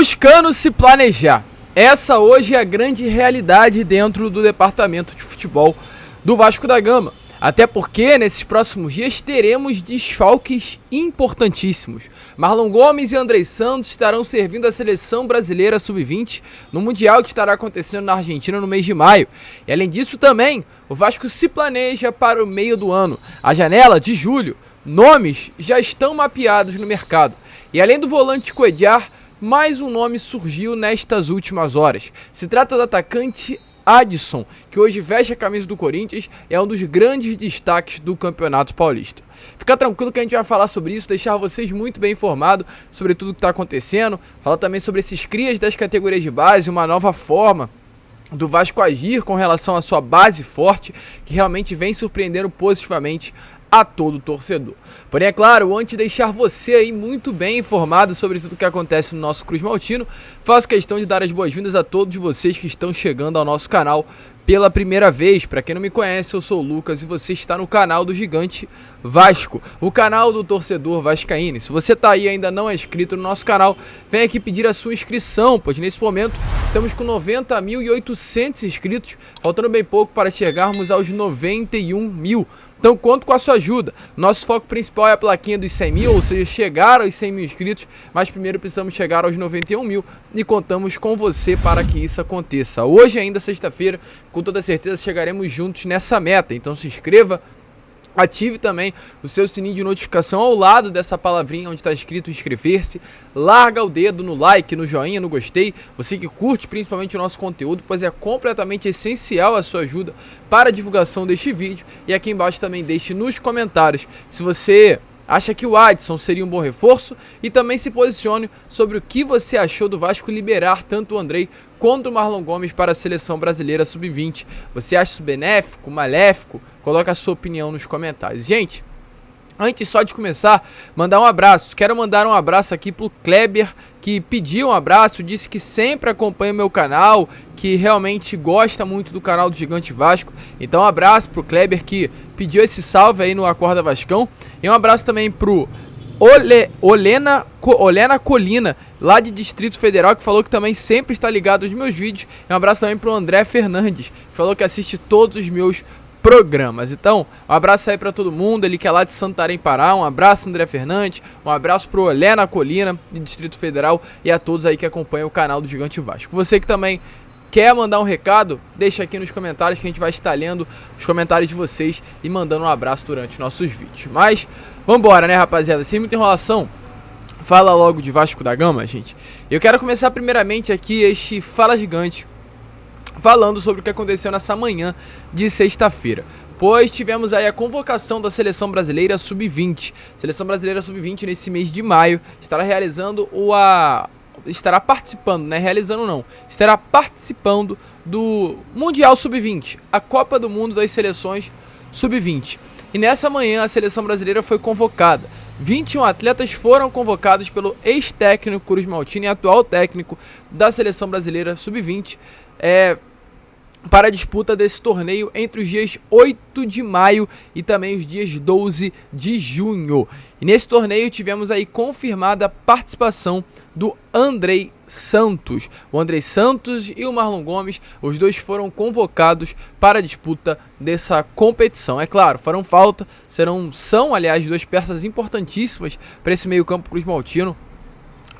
Buscando se planejar. Essa hoje é a grande realidade dentro do departamento de futebol do Vasco da Gama. Até porque nesses próximos dias teremos desfalques importantíssimos. Marlon Gomes e Andrei Santos estarão servindo a seleção brasileira sub-20 no Mundial que estará acontecendo na Argentina no mês de maio. E além disso também, o Vasco se planeja para o meio do ano. A janela de julho, nomes já estão mapeados no mercado. E além do volante Cuéllar, mais um nome surgiu nestas últimas horas. Se trata do atacante Adson, que hoje veste a camisa do Corinthians e é um dos grandes destaques do Campeonato Paulista. Fica tranquilo que a gente vai falar sobre isso, deixar vocês muito bem informados sobre tudo que está acontecendo, falar também sobre esses crias das categorias de base, uma nova forma do Vasco agir com relação à sua base forte, que realmente vem surpreendendo positivamente a todo torcedor. Porém, é claro, antes de deixar você aí muito bem informado sobre tudo que acontece no nosso Cruz Maltino, faço questão de dar as boas-vindas a todos vocês que estão chegando ao nosso canal pela primeira vez. Para quem não me conhece, eu sou o Lucas e você está no canal do Gigante Vasco, o canal do torcedor vascaíno. Se você está aí e ainda não é inscrito no nosso canal, vem aqui pedir a sua inscrição, pois nesse momento estamos com 90.800 inscritos, faltando bem pouco para chegarmos aos 91 mil. Então conto com a sua ajuda. Nosso foco principal é a plaquinha dos 100 mil, ou seja, chegar aos 100 mil inscritos, mas primeiro precisamos chegar aos 91 mil e contamos com você para que isso aconteça. Hoje ainda, sexta-feira, com toda certeza chegaremos juntos nessa meta, então se inscreva. Ative também o seu sininho de notificação ao lado dessa palavrinha onde está escrito inscrever-se. Larga o dedo no like, no joinha, no gostei. Você que curte principalmente o nosso conteúdo, pois é completamente essencial a sua ajuda para a divulgação deste vídeo. E aqui embaixo também deixe nos comentários se você acha que o Adson seria um bom reforço e também se posicione sobre o que você achou do Vasco liberar tanto o Andrei quanto o Marlon Gomes para a seleção brasileira sub-20. Você acha isso benéfico, maléfico? Coloca a sua opinião nos comentários. Gente, antes só de começar, mandar um abraço. Quero mandar um abraço aqui pro Kleber, que pediu um abraço, disse que sempre acompanha o meu canal, que realmente gosta muito do canal do Gigante Vasco. Então um abraço pro Kleber que pediu esse salve aí no Acorda Vascão. E um abraço também pro Olena Colina, lá de Distrito Federal, que falou que também sempre está ligado aos meus vídeos. E um abraço também pro André Fernandes, que falou que assiste todos os meus programas. Então, um abraço aí pra todo mundo, ele que é lá de Santarém, Pará. Um abraço, André Fernandes, um abraço pro Olena Colina, de Distrito Federal, e a todos aí que acompanham o canal do Gigante Vasco. Você que também quer mandar um recado, deixa aqui nos comentários que a gente vai estar lendo os comentários de vocês e mandando um abraço durante os nossos vídeos. Mas, vambora, né, rapaziada? Sem muita enrolação, fala logo de Vasco da Gama, gente. Eu quero começar primeiramente aqui este Fala Gigante, falando sobre o que aconteceu nessa manhã de sexta-feira, pois tivemos aí a convocação da Seleção Brasileira Sub-20. Seleção Brasileira Sub-20 nesse mês de maio estará realizando estará participando, né? Realizando não, estará participando do Mundial Sub-20, a Copa do Mundo das Seleções Sub-20. E nessa manhã a Seleção Brasileira foi convocada. 21 atletas foram convocados pelo ex-técnico Cruz Maltino e atual técnico da Seleção Brasileira Sub-20, para a disputa desse torneio entre os dias 8 de maio e também os dias 12 de junho. E nesse torneio tivemos aí confirmada a participação do Andrei Santos. O Andrei Santos e o Marlon Gomes, os dois foram convocados para a disputa dessa competição. É claro, farão falta, são aliás duas peças importantíssimas para esse meio campo Cruz Maltino.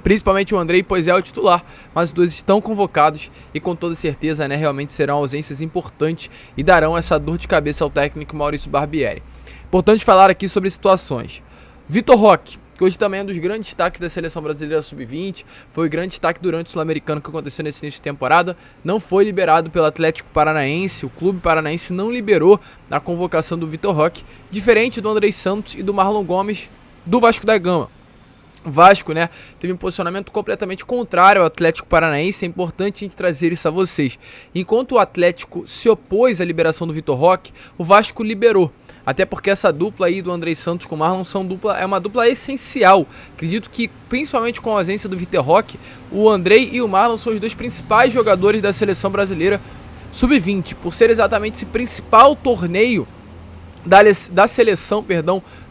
Principalmente o Andrei, pois é o titular, mas os dois estão convocados e com toda certeza, né, realmente serão ausências importantes e darão essa dor de cabeça ao técnico Maurício Barbieri. Importante falar aqui sobre situações. Vitor Roque, que hoje também é um dos grandes destaques da Seleção Brasileira Sub-20, foi o grande destaque durante o Sul-Americano que aconteceu nesse início de temporada, não foi liberado pelo Atlético Paranaense, o clube paranaense não liberou a convocação do Vitor Roque, diferente do Andrei Santos e do Marlon Gomes do Vasco da Gama. O Vasco, né, teve um posicionamento completamente contrário ao Atlético Paranaense. É importante a gente trazer isso a vocês. Enquanto o Atlético se opôs à liberação do Vitor Roque, o Vasco liberou. Até porque essa dupla aí do Andrei Santos com o Marlon é uma dupla essencial. Acredito que, principalmente com a ausência do Vitor Roque, o Andrei e o Marlon são os dois principais jogadores da Seleção Brasileira Sub-20, por ser exatamente esse principal torneio da seleção,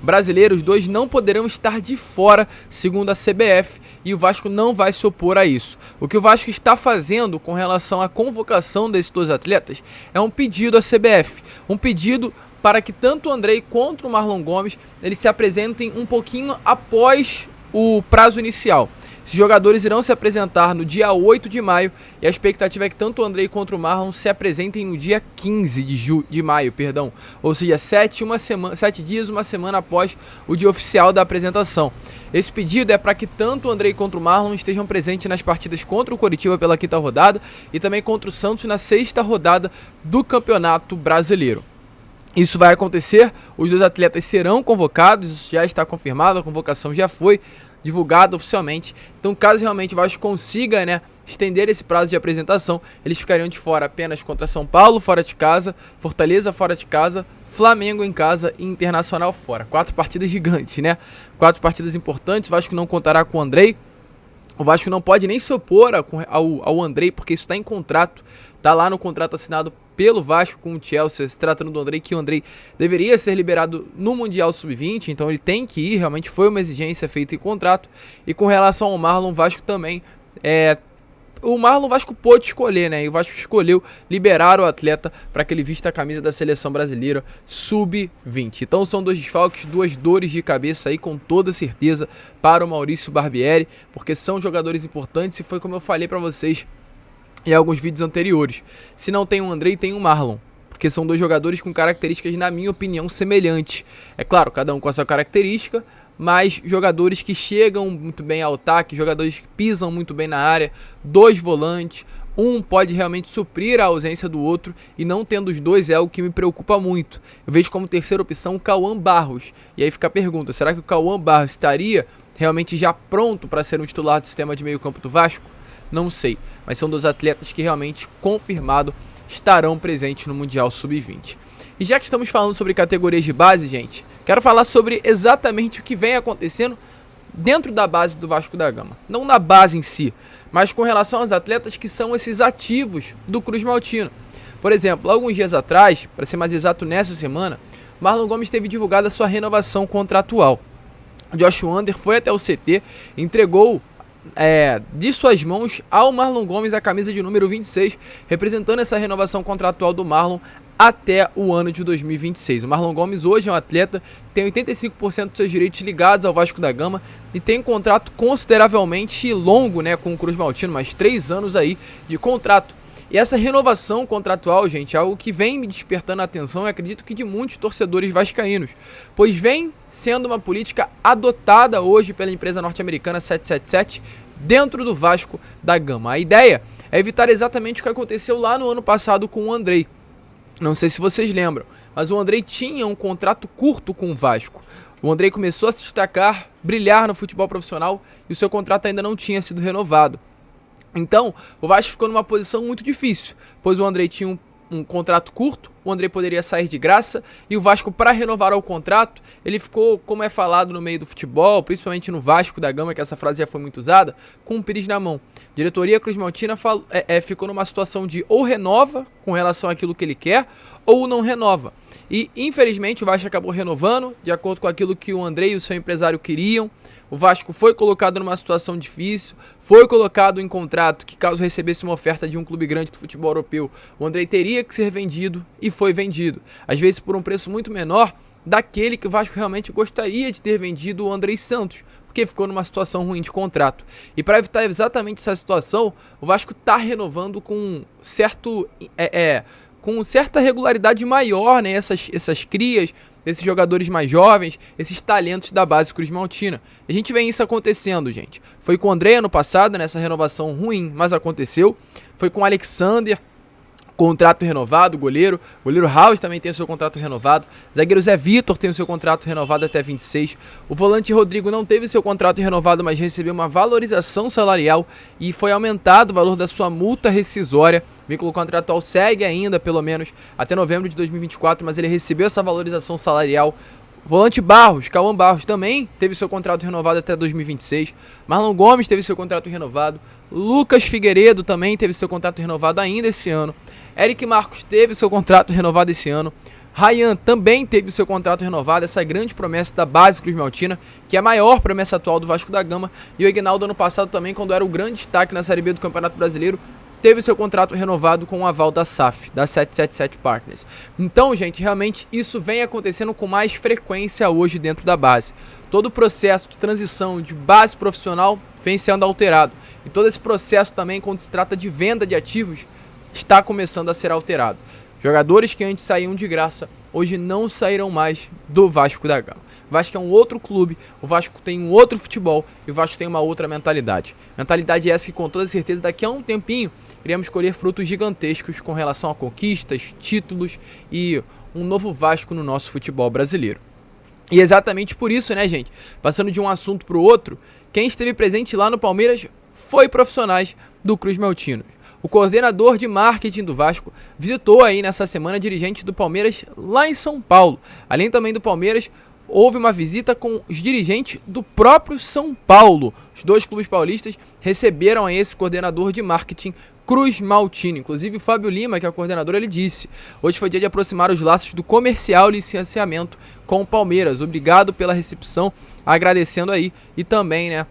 brasileira, os dois não poderão estar de fora, segundo a CBF, e o Vasco não vai se opor a isso. O que o Vasco está fazendo com relação à convocação desses dois atletas é um pedido à CBF, um pedido para que tanto o Andrei quanto o Marlon Gomes eles se apresentem um pouquinho após o prazo inicial. Esses jogadores irão se apresentar no dia 8 de maio e a expectativa é que tanto o Andrei quanto o Marlon se apresentem no dia 15 de maio, ou seja, 7 dias, uma semana após o dia oficial da apresentação. Esse pedido é para que tanto o Andrei quanto o Marlon estejam presentes nas partidas contra o Coritiba pela 5ª rodada e também contra o Santos na 6ª rodada do Campeonato Brasileiro. Isso vai acontecer, os dois atletas serão convocados, isso já está confirmado, a convocação já foi divulgada oficialmente. Então, caso realmente o Vasco consiga, estender esse prazo de apresentação, eles ficariam de fora apenas contra São Paulo fora de casa, Fortaleza fora de casa, Flamengo em casa e Internacional fora. 4 partidas gigantes, 4 partidas importantes. O Vasco não contará com o Andrei. O Vasco não pode nem se opor ao Andrei, porque isso está em contrato. Está lá no contrato assinado pelo Vasco com o Chelsea, se tratando do Andrei, que o Andrei deveria ser liberado no Mundial Sub-20, então ele tem que ir, realmente foi uma exigência feita em contrato. E com relação ao Marlon, o Vasco também, o Marlon o Vasco pôde escolher, e o Vasco escolheu liberar o atleta para que ele vista a camisa da seleção brasileira Sub-20. Então são dois desfalques, duas dores de cabeça aí com toda certeza para o Maurício Barbieri, porque são jogadores importantes e foi como eu falei para vocês em alguns vídeos anteriores. Se não tem o Andrei, tem o Marlon, porque são dois jogadores com características, na minha opinião, semelhantes. É claro, cada um com a sua característica, mas jogadores que chegam muito bem ao ataque, jogadores que pisam muito bem na área, dois volantes, um pode realmente suprir a ausência do outro, e não tendo os dois é algo que me preocupa muito. Eu vejo como terceira opção o Cauã Barros, e aí fica a pergunta, será que o Cauã Barros estaria realmente já pronto para ser um titular do sistema de meio campo do Vasco? Não sei, mas são dois atletas que realmente, confirmado, estarão presentes no Mundial Sub-20. E já que estamos falando sobre categorias de base, gente, quero falar sobre exatamente o que vem acontecendo dentro da base do Vasco da Gama. Não na base em si, mas com relação aos atletas que são esses ativos do Cruz Maltino. Por exemplo, alguns dias atrás, para ser mais exato nessa semana, Marlon Gomes teve divulgada a sua renovação contratual. O Josh Wander foi até o CT, entregou de suas mãos ao Marlon Gomes a camisa de número 26, representando essa renovação contratual do Marlon até o ano de 2026. O Marlon Gomes hoje é um atleta que tem 85% dos seus direitos ligados ao Vasco da Gama e tem um contrato consideravelmente longo, com o Cruz Maltino, mais 3 anos aí de contrato. E essa renovação contratual, gente, é algo que vem me despertando a atenção e acredito que de muitos torcedores vascaínos, pois vem sendo uma política adotada hoje pela empresa norte-americana 777 dentro do Vasco da Gama. A ideia é evitar exatamente o que aconteceu lá no ano passado com o Andrei. Não sei se vocês lembram, mas o Andrei tinha um contrato curto com o Vasco. O Andrei começou a se destacar, brilhar no futebol profissional e o seu contrato ainda não tinha sido renovado. Então, o Vasco ficou numa posição muito difícil, pois o Andrei tinha um contrato curto, o Andrei poderia sair de graça, e o Vasco, para renovar o contrato, ele ficou, como é falado no meio do futebol, principalmente no Vasco da Gama, que essa frase já foi muito usada, com um pires na mão. A diretoria Cruz Maltina ficou numa situação de ou renova com relação àquilo que ele quer, ou não renova. E, infelizmente, o Vasco acabou renovando, de acordo com aquilo que o Andrei e o seu empresário queriam. O Vasco foi colocado numa situação difícil, foi colocado em contrato que, caso recebesse uma oferta de um clube grande do futebol europeu, o Andrei teria que ser vendido, e foi vendido. Às vezes por um preço muito menor daquele que o Vasco realmente gostaria de ter vendido o Andrei Santos, porque ficou numa situação ruim de contrato. E para evitar exatamente essa situação, o Vasco está renovando com com certa regularidade maior, essas crias, esses jogadores mais jovens, esses talentos da base Cruz Maltina. A gente vê isso acontecendo, gente. Foi com o André ano passado, nessa renovação ruim, mas aconteceu. Foi com o Alexander, contrato renovado, goleiro House também tem o seu contrato renovado, zagueiro Zé Vitor tem o seu contrato renovado até 26, o volante Rodrigo não teve seu contrato renovado, mas recebeu uma valorização salarial e foi aumentado o valor da sua multa rescisória. O vínculo contratual segue ainda, pelo menos, até novembro de 2024, mas ele recebeu essa valorização salarial. Volante Cauã Barros também teve seu contrato renovado até 2026. Marlon Gomes teve seu contrato renovado. Lucas Figueiredo também teve seu contrato renovado ainda esse ano. Eric Marcos teve seu contrato renovado esse ano. Ryan também teve o seu contrato renovado, essa grande promessa da base Cruz Maltina, que é a maior promessa atual do Vasco da Gama. E o Ignaldo, ano passado também, quando era o grande destaque na Série B do Campeonato Brasileiro, teve seu contrato renovado com o aval da SAF, da 777 Partners. Então, gente, realmente isso vem acontecendo com mais frequência hoje dentro da base. Todo o processo de transição de base profissional vem sendo alterado. E todo esse processo também, quando se trata de venda de ativos, está começando a ser alterado. Jogadores que antes saíam de graça, hoje não sairão mais do Vasco da Gama. O Vasco é um outro clube, o Vasco tem um outro futebol e o Vasco tem uma outra mentalidade. Mentalidade essa que, com toda certeza, daqui a um tempinho, iremos colher frutos gigantescos com relação a conquistas, títulos e um novo Vasco no nosso futebol brasileiro. E exatamente por isso, né, gente, passando de um assunto para o outro, quem esteve presente lá no Palmeiras foi profissionais do Cruz Maltino. O coordenador de marketing do Vasco visitou aí nessa semana dirigente do Palmeiras lá em São Paulo. Além também do Palmeiras, houve uma visita com os dirigentes do próprio São Paulo. Os dois clubes paulistas receberam aí esse coordenador de marketing Cruz Maltino. Inclusive o Fábio Lima, que é o coordenador, ele disse: hoje foi dia de aproximar os laços do comercial e licenciamento com o Palmeiras. Obrigado pela recepção, agradecendo aí e também, né,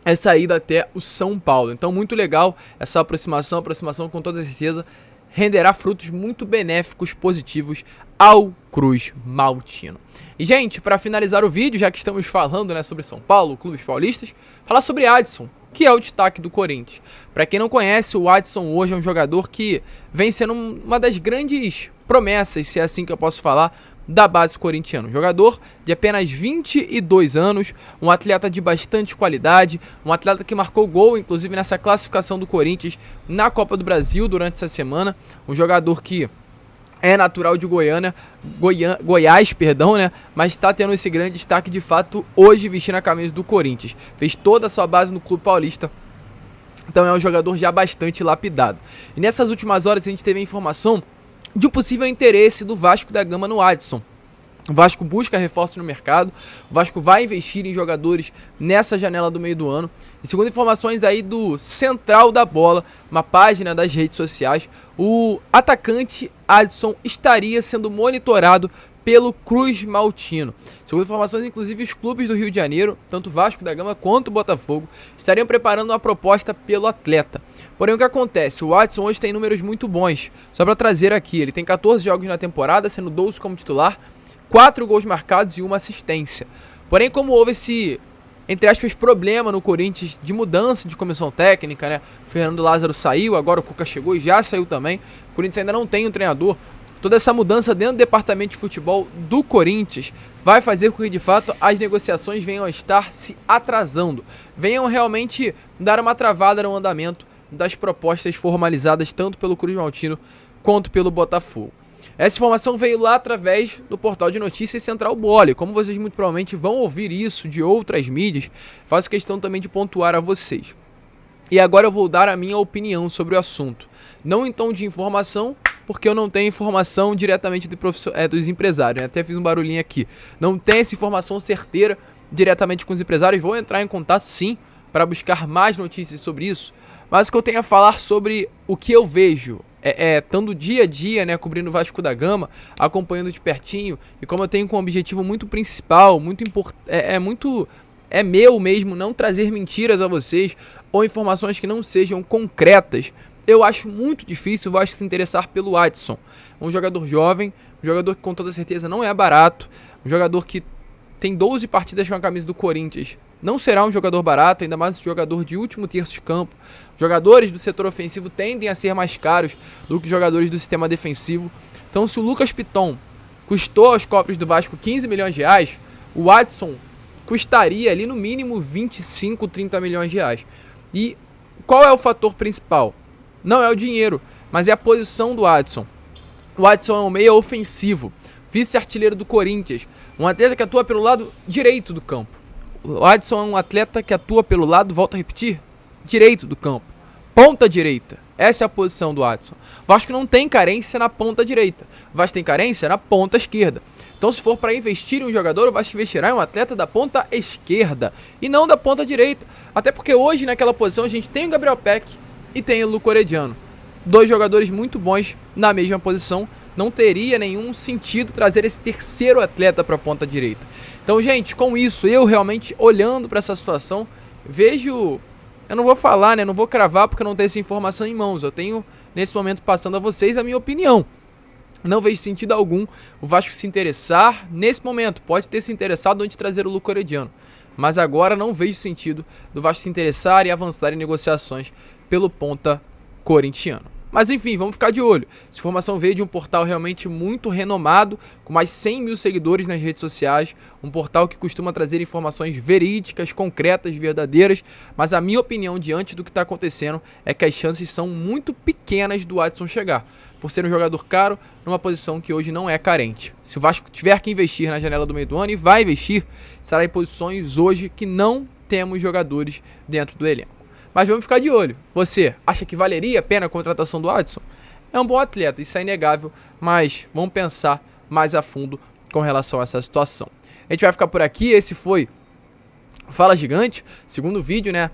essa ida até o São Paulo. Então, muito legal essa aproximação com toda certeza renderá frutos muito benéficos, positivos ao Cruz Maltino. E, gente, para finalizar o vídeo, já que estamos falando, né, sobre São Paulo, clubes paulistas, falar sobre Adson, que é o destaque do Corinthians. Para quem não conhece, o Adson hoje é um jogador que vem sendo uma das grandes promessas, se é assim que eu posso falar, da base corintiana. Um jogador de apenas 22 anos, um atleta de bastante qualidade, um atleta que marcou gol, inclusive nessa classificação do Corinthians na Copa do Brasil durante essa semana. Um jogador que é natural de Goiás, né? Mas está tendo esse grande destaque de fato hoje vestindo a camisa do Corinthians. Fez toda a sua base no clube paulista. Então é um jogador já bastante lapidado. E nessas últimas horas a gente teve a informação de um possível interesse do Vasco da Gama no Adson. O Vasco busca reforços no mercado, o Vasco vai investir em jogadores nessa janela do meio do ano. E segundo informações aí do Central da Bola, uma página das redes sociais, o atacante Adson estaria sendo monitorado pelo Cruz Maltino. Segundo informações, inclusive, os clubes do Rio de Janeiro, tanto o Vasco da Gama quanto o Botafogo, estariam preparando uma proposta pelo atleta. Porém, o que acontece? O Adson hoje tem números muito bons. Só para trazer aqui, ele tem 14 jogos na temporada, sendo 12 como titular, 4 gols marcados e 1 assistência. Porém, como houve esse, entre aspas, problema no Corinthians de mudança de comissão técnica, né? O Fernando Lázaro saiu, agora o Cuca chegou e já saiu também. O Corinthians ainda não tem um treinador. Toda essa mudança dentro do departamento de futebol do Corinthians vai fazer com que, de fato, as negociações venham a estar se atrasando. Venham realmente dar uma travada no andamento das propostas formalizadas tanto pelo Cruz Maltino quanto pelo Botafogo. Essa informação veio lá através do portal de notícias Central Bola. Como vocês muito provavelmente vão ouvir isso de outras mídias, faço questão também de pontuar a vocês. E agora eu vou dar a minha opinião sobre o assunto. Não em tom de informação, porque eu não tenho informação diretamente dos empresários, né? Até fiz um barulhinho aqui. Não tenho essa informação certeira diretamente com os empresários. Vou entrar em contato sim para buscar mais notícias sobre isso. Mas o que eu tenho a falar sobre o que eu vejo, estando dia a dia, né, cobrindo o Vasco da Gama, acompanhando de pertinho, e como eu tenho como objetivo muito principal, muito importante, é meu mesmo não trazer mentiras a vocês ou informações que não sejam concretas. Eu acho muito difícil o Vasco se interessar pelo Adson. Um jogador jovem, um jogador que com toda certeza não é barato, um jogador que tem 12 partidas com a camisa do Corinthians. Não será um jogador barato, ainda mais um jogador de último terço de campo. Jogadores do setor ofensivo tendem a ser mais caros do que jogadores do sistema defensivo. Então, se o Lucas Piton custou aos cofres do Vasco 15 milhões de reais, o Adson custaria ali no mínimo 25, 30 milhões de reais. E qual é o fator principal? Não é o dinheiro, mas é a posição do Adson. O Adson é um meia ofensivo, vice-artilheiro do Corinthians, um atleta que atua pelo lado direito do campo. O Adson é um atleta que atua pelo lado, volto a repetir, direito do campo. Ponta direita. Essa é a posição do Adson. O Vasco não tem carência na ponta direita. O Vasco tem carência na ponta esquerda. Então, se for para investir em um jogador, o Vasco investirá em um atleta da ponta esquerda e não da ponta direita. Até porque hoje, naquela posição, a gente tem o Gabriel Peck e tem o Luco Orediano. Dois jogadores muito bons na mesma posição, não teria nenhum sentido trazer esse terceiro atleta para a ponta direita. Então, gente, com isso, eu realmente olhando para essa situação, vejo... Eu não vou falar, né? Não vou cravar porque eu não tenho essa informação em mãos. Eu tenho, nesse momento, passando a vocês a minha opinião. Não vejo sentido algum o Vasco se interessar nesse momento. Pode ter se interessado antes de trazer o Luco Herediano. Mas agora não vejo sentido do Vasco se interessar e avançar em negociações pelo ponta corintiano. Mas enfim, vamos ficar de olho. Essa informação veio de um portal realmente muito renomado, com mais 100 mil seguidores nas redes sociais, um portal que costuma trazer informações verídicas, concretas, verdadeiras, mas a minha opinião diante do que está acontecendo é que as chances são muito pequenas do Adson chegar, por ser um jogador caro, numa posição que hoje não é carente. Se o Vasco tiver que investir na janela do meio do ano, e vai investir, será em posições hoje que não temos jogadores dentro do elenco. Mas vamos ficar de olho. Você acha que valeria a pena a contratação do Adson? É um bom atleta, isso é inegável, mas vamos pensar mais a fundo com relação a essa situação. A gente vai ficar por aqui, esse foi Fala Gigante, segundo vídeo, né,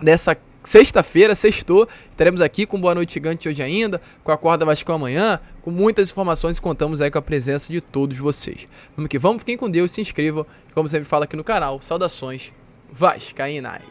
dessa sexta-feira, sextou, estaremos aqui com Boa Noite Gigante hoje ainda, com a Corda Vasco amanhã, com muitas informações e contamos aí com a presença de todos vocês. Vamos que vamos, fiquem com Deus, se inscrevam, e como sempre falo aqui no canal, saudações vascaínas.